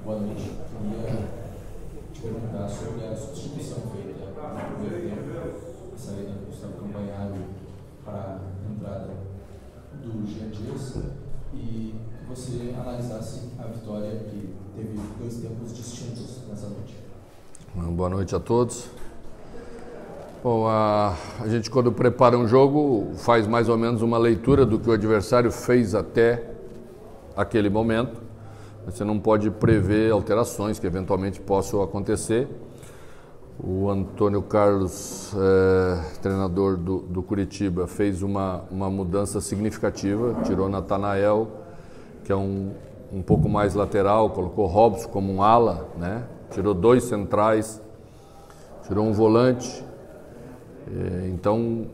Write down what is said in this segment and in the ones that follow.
Boa noite. Queria te perguntar sobre a substituição feita no primeiro tempo, a saída do Gustavo Campanharo para a entrada do Jean Dias, e que você analisasse a vitória, que teve dois tempos distintos nessa noite. Boa noite a todos. Bom, a gente, quando prepara um jogo, faz mais ou menos uma leitura do que o adversário fez até aquele momento. Você não pode prever alterações que eventualmente possam acontecer. O Antônio Carlos, treinador do Curitiba, fez uma mudança significativa, tirou Natanael, que é um pouco mais lateral, colocou Robson como um ala, né? Tirou dois centrais, tirou um volante. Então,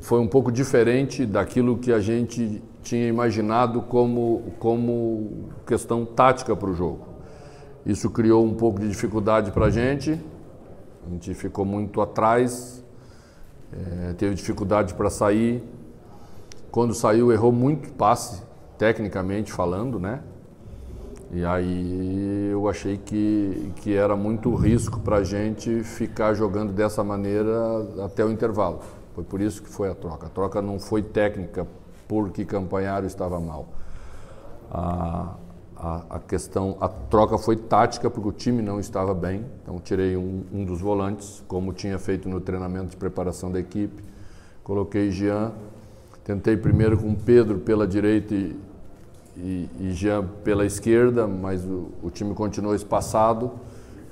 foi um pouco diferente daquilo que a gente tinha imaginado como questão tática para o jogo. Isso criou um pouco de dificuldade para a gente ficou muito atrás, teve dificuldade para sair. Quando saiu, errou muito passe, tecnicamente falando, né? E aí eu achei que era muito risco para a gente ficar jogando dessa maneira até o intervalo. Foi por isso que foi a troca. A troca não foi técnica porque Campanharo estava mal. A troca foi tática porque o time não estava bem. Então tirei um dos volantes, como tinha feito no treinamento de preparação da equipe. Coloquei Jean. Tentei primeiro com Pedro pela direita e Jean pela esquerda, mas o time continuou espaçado.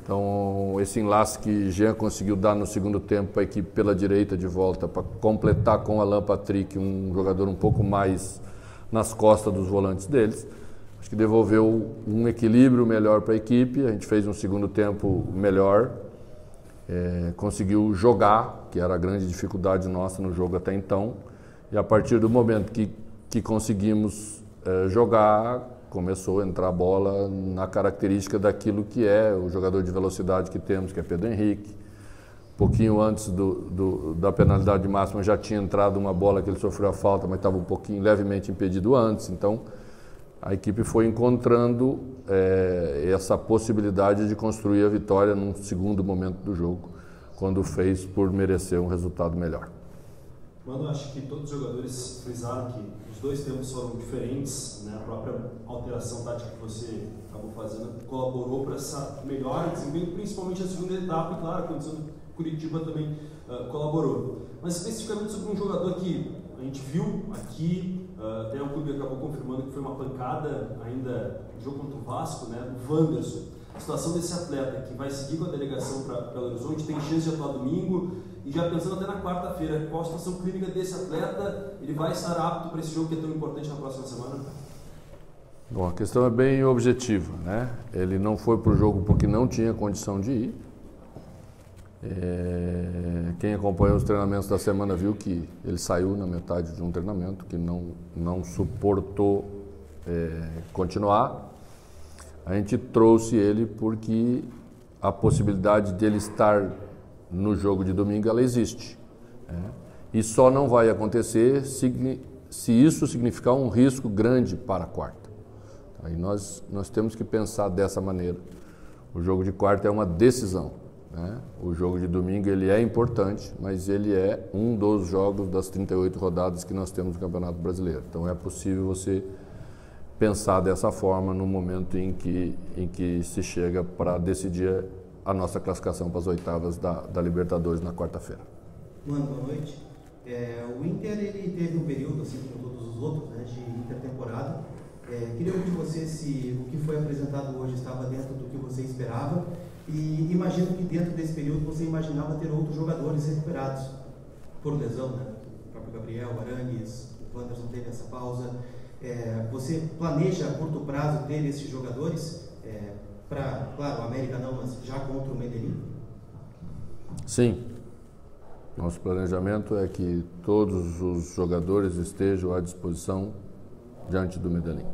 Então, esse enlace que Jean conseguiu dar no segundo tempo, a equipe pela direita de volta, para completar com Alan Patrick, um jogador um pouco mais nas costas dos volantes deles. Acho que devolveu um equilíbrio melhor para a equipe. A gente fez um segundo tempo melhor, conseguiu jogar, que era a grande dificuldade nossa no jogo até então. E a partir do momento que conseguimos jogar, começou a entrar a bola na característica daquilo que é o jogador de velocidade que temos, que é Pedro Henrique. Um pouquinho antes da penalidade máxima já tinha entrado uma bola que ele sofreu a falta, mas estava um pouquinho levemente impedido antes. Então a equipe foi encontrando essa possibilidade de construir a vitória num segundo momento do jogo, quando fez por merecer um resultado melhor. Mano, acho que todos os jogadores frisaram que os dois tempos foram diferentes, né? A própria alteração tática que você acabou fazendo colaborou para essa melhor desempenho, principalmente a segunda etapa, e claro, a condição do Curitiba também colaborou. Mas especificamente sobre um jogador que a gente viu aqui, até o clube acabou confirmando que foi uma pancada ainda no jogo contra o Vasco, né? O Wanderson. A situação desse atleta que vai seguir com a delegação para Belo Horizonte, tem chance de atuar domingo, e já pensando até na quarta-feira, qual a situação clínica desse atleta? Ele vai estar apto para esse jogo que é tão importante na próxima semana? Bom, a questão é bem objetiva, né? Ele não foi para o jogo porque não tinha condição de ir. Quem acompanhou os treinamentos da semana viu que ele saiu na metade de um treinamento, que não suportou continuar. A gente trouxe ele porque a possibilidade dele estar no jogo de domingo, ela existe. E só não vai acontecer se isso significar um risco grande para a quarta. Aí nós temos que pensar dessa maneira. O jogo de quarta é uma decisão, né? O jogo de domingo ele é importante, mas ele é um dos jogos das 38 rodadas que nós temos no Campeonato Brasileiro. Então é possível você pensar dessa forma no momento em que se chega para decidir a nossa classificação para as oitavas da Libertadores na quarta-feira. Mano, boa noite. O Inter ele teve um período, assim como todos os outros, né, de intertemporada. Queria ouvir de você se o que foi apresentado hoje estava dentro do que você esperava, e imagino que dentro desse período você imaginava ter outros jogadores recuperados por lesão, né? O próprio Gabriel, Arangues, o Wanderson teve essa pausa. Você planeja a curto prazo ter esses jogadores para, claro, a América não, mas já contra o Medellín? Sim. Nosso planejamento é que todos os jogadores estejam à disposição diante do Medellín.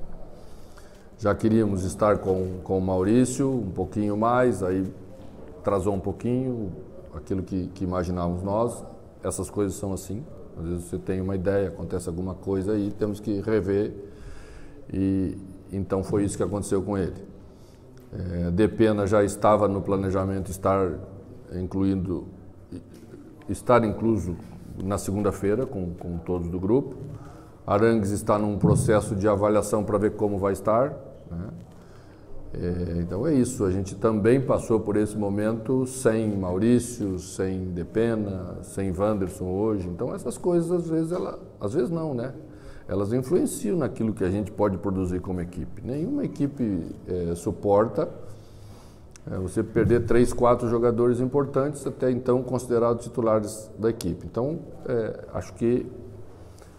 Já queríamos estar com o Maurício um pouquinho mais, aí atrasou um pouquinho aquilo que imaginávamos nós. Essas coisas são assim. Às vezes você tem uma ideia, acontece alguma coisa e temos que rever, e então foi isso que aconteceu com ele. Depena já estava no planejamento estar incluso na segunda-feira com todos do grupo. Arangues está num processo de avaliação para ver como vai estar, né? Então é isso, a gente também passou por esse momento sem Maurício, sem Depena, sem Wanderson hoje. Então essas coisas às vezes não, né? Elas influenciam naquilo que a gente pode produzir como equipe. Nenhuma equipe suporta você perder 3, 4 jogadores importantes, até então considerados titulares da equipe. Então, acho que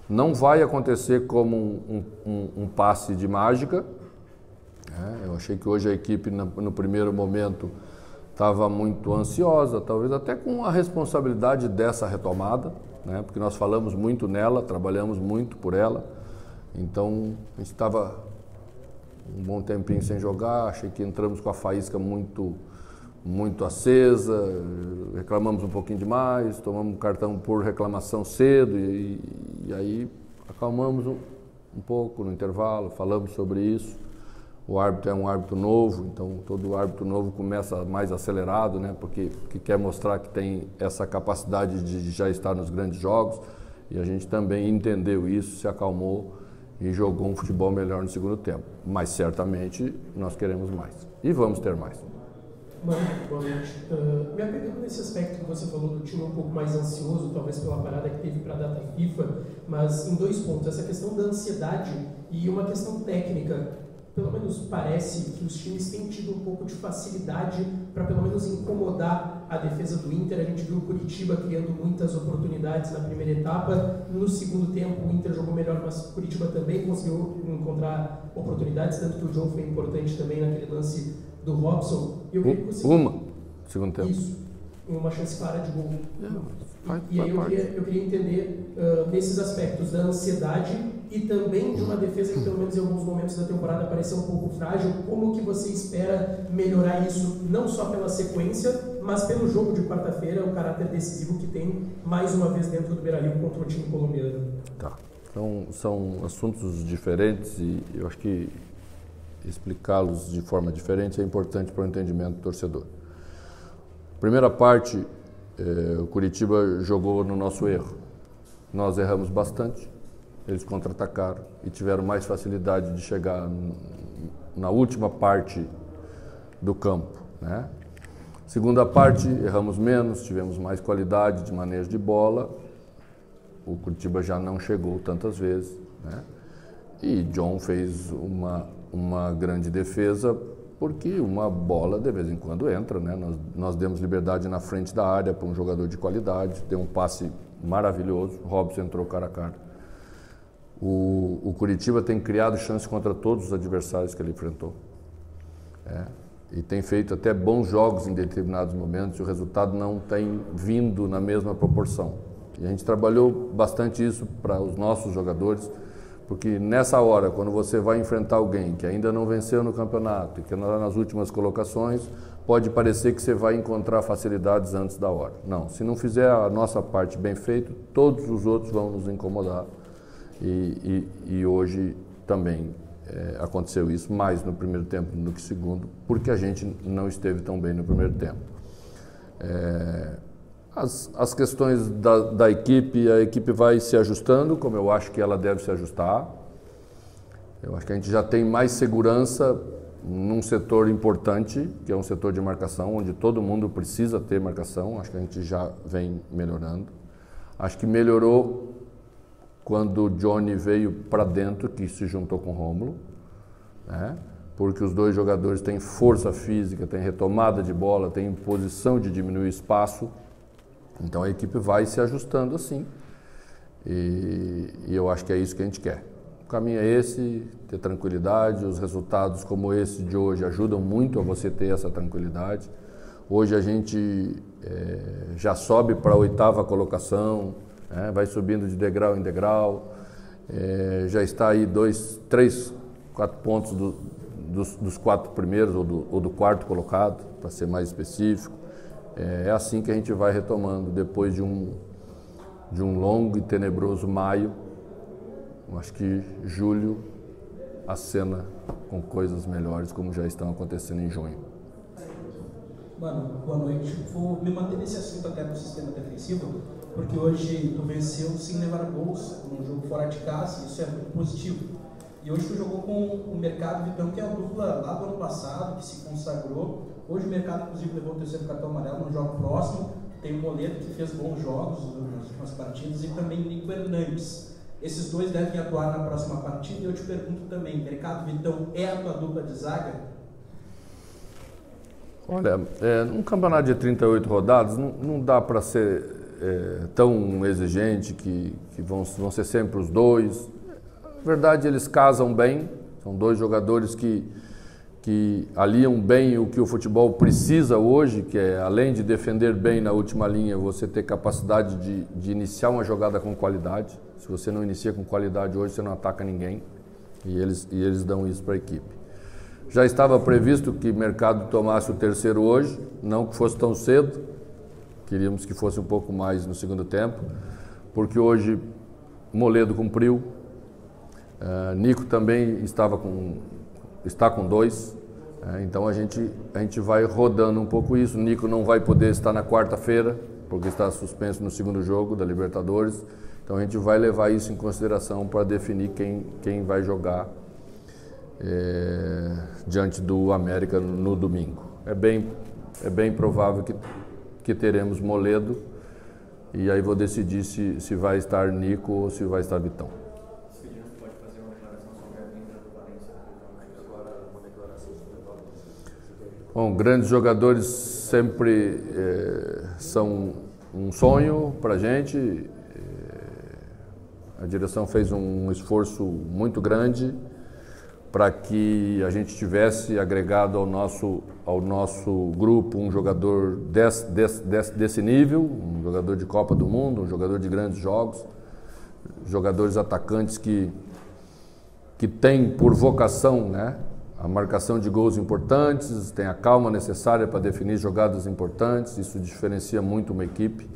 não vai acontecer como um passe de mágica. Eu achei que hoje a equipe, no primeiro momento, estava muito ansiosa, talvez até com a responsabilidade dessa retomada, né? Porque nós falamos muito nela, trabalhamos muito por ela. Então, a gente estava um bom tempinho sem jogar, achei que entramos com a faísca muito acesa, reclamamos um pouquinho demais, tomamos um cartão por reclamação cedo e aí acalmamos um pouco no intervalo, falamos sobre isso. O árbitro é um árbitro novo, então todo árbitro novo começa mais acelerado, né? Porque quer mostrar que tem essa capacidade de já estar nos grandes jogos, e a gente também entendeu isso, se acalmou e jogou um futebol melhor no segundo tempo. Mas certamente nós queremos mais e vamos ter mais. Mano, boa noite. Me apegando nesse aspecto que você falou do time um pouco mais ansioso, talvez pela parada que teve para a data FIFA, mas em 2 pontos, essa questão da ansiedade e uma questão técnica. Pelo menos parece que os times têm tido um pouco de facilidade para pelo menos incomodar a defesa do Inter. A gente viu o Curitiba criando muitas oportunidades na primeira etapa. No segundo tempo o Inter jogou melhor, mas o Curitiba também conseguiu encontrar oportunidades, tanto que o John foi importante também naquele lance do Robson. Segundo tempo. Isso, uma chance clara de gol. E aí eu queria entender nesses aspectos da ansiedade e também de uma defesa que pelo menos em alguns momentos da temporada pareceu um pouco frágil, como que você espera melhorar isso, não só pela sequência, mas pelo jogo de quarta-feira, o caráter decisivo que tem mais uma vez dentro do Beira-Rio contra o time colombiano? Tá. São assuntos diferentes e eu acho que explicá-los de forma diferente é importante para o entendimento do torcedor. Primeira parte, o Curitiba jogou no nosso erro. Nós erramos bastante, eles contra-atacaram e tiveram mais facilidade de chegar na última parte do campo, né? Segunda parte, erramos menos, tivemos mais qualidade de manejo de bola. O Curitiba já não chegou tantas vezes, né? E John fez uma grande defesa, porque uma bola de vez em quando entra, né? Nós demos liberdade na frente da área para um jogador de qualidade, deu um passe maravilhoso, Robson entrou cara a cara. O Curitiba tem criado chances contra todos os adversários que ele enfrentou. E tem feito até bons jogos em determinados momentos e o resultado não tem vindo na mesma proporção. E a gente trabalhou bastante isso para os nossos jogadores, porque nessa hora, quando você vai enfrentar alguém que ainda não venceu no campeonato e que está nas últimas colocações, pode parecer que você vai encontrar facilidades antes da hora. Não, se não fizer a nossa parte bem feita, todos os outros vão nos incomodar. E hoje também aconteceu isso, mais no primeiro tempo do que no segundo, porque a gente não esteve tão bem no primeiro tempo. As questões da equipe, a equipe vai se ajustando, como eu acho que ela deve se ajustar. Eu acho que a gente já tem mais segurança num setor importante, que é um setor de marcação, onde todo mundo precisa ter marcação. Acho que a gente já vem melhorando. Acho que melhorou quando o Johnny veio para dentro, que se juntou com o Rômulo, né? Porque os dois jogadores têm força física, têm retomada de bola, têm posição de diminuir espaço. Então a equipe vai se ajustando assim, e eu acho que é isso que a gente quer. O caminho é esse, ter tranquilidade. Os resultados como esse de hoje ajudam muito a você ter essa tranquilidade. Hoje a gente já sobe para a 8ª colocação, vai subindo de degrau em degrau, já está aí 2, 3, 4 pontos dos 4 primeiros ou do 4º colocado, para ser mais específico. É assim que a gente vai retomando, depois de um longo e tenebroso maio. Eu acho que julho a cena com coisas melhores, como já estão acontecendo em junho. Mano, boa noite. Vou me manter nesse assunto até do sistema defensivo, porque hoje tu venceu sem levar gols num jogo fora de casa, isso é muito positivo. E hoje tu jogou com o Mercado Vitão, que é a dupla lá do ano passado, que se consagrou. Hoje o Mercado, inclusive, levou o terceiro cartão amarelo no jogo próximo. Tem o Moledo, que fez bons jogos nas últimas partidas, e também o Nico Hernandes. Esses dois devem atuar na próxima partida. E eu te pergunto também, Mercado Vitão é a tua dupla de zaga? Olha, num campeonato de 38 rodadas, não dá para ser tão exigente que vão ser sempre os dois. Na verdade, eles casam bem, são dois jogadores que aliam bem o que o futebol precisa hoje, que é, além de defender bem na última linha, você ter capacidade de iniciar uma jogada com qualidade. Se você não inicia com qualidade hoje, você não ataca ninguém, e eles dão isso para a equipe. Já estava previsto que o Mercado tomasse o terceiro hoje, não que fosse tão cedo, queríamos que fosse um pouco mais no segundo tempo, porque hoje Moledo cumpriu, Nico também está com dois, então a gente vai rodando um pouco isso. Nico não vai poder estar na quarta-feira, porque está suspenso no segundo jogo da Libertadores, então a gente vai levar isso em consideração para definir quem vai jogar diante do América no domingo. É bem provável que teremos Moledo, e aí vou decidir se vai estar Nico ou se vai estar Vitão. Bom, grandes jogadores sempre são um sonho para a gente. A direção fez um esforço muito grande para que a gente tivesse agregado ao nosso grupo um jogador desse nível, um jogador de Copa do Mundo, um jogador de grandes jogos, jogadores atacantes que têm por vocação, né, a marcação de gols importantes, tem a calma necessária para definir jogadas importantes. Isso diferencia muito uma equipe.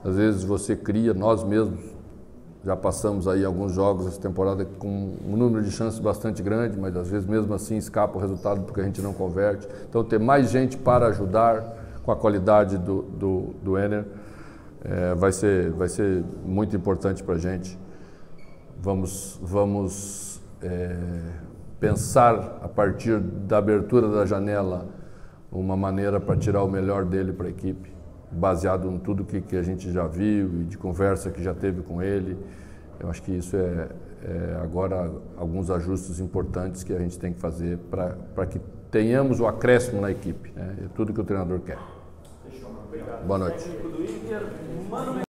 Às vezes você cria, nós mesmos já passamos aí alguns jogos essa temporada com um número de chances bastante grande, mas às vezes mesmo assim escapa o resultado porque a gente não converte. Então ter mais gente para ajudar com a qualidade do Enner vai ser muito importante para a gente. Vamos pensar a partir da abertura da janela uma maneira para tirar o melhor dele para a equipe, baseado em tudo que a gente já viu e de conversa que já teve com ele. Eu acho que isso é agora alguns ajustes importantes que a gente tem que fazer para que tenhamos o acréscimo na equipe, né? É tudo que o treinador quer. Boa noite.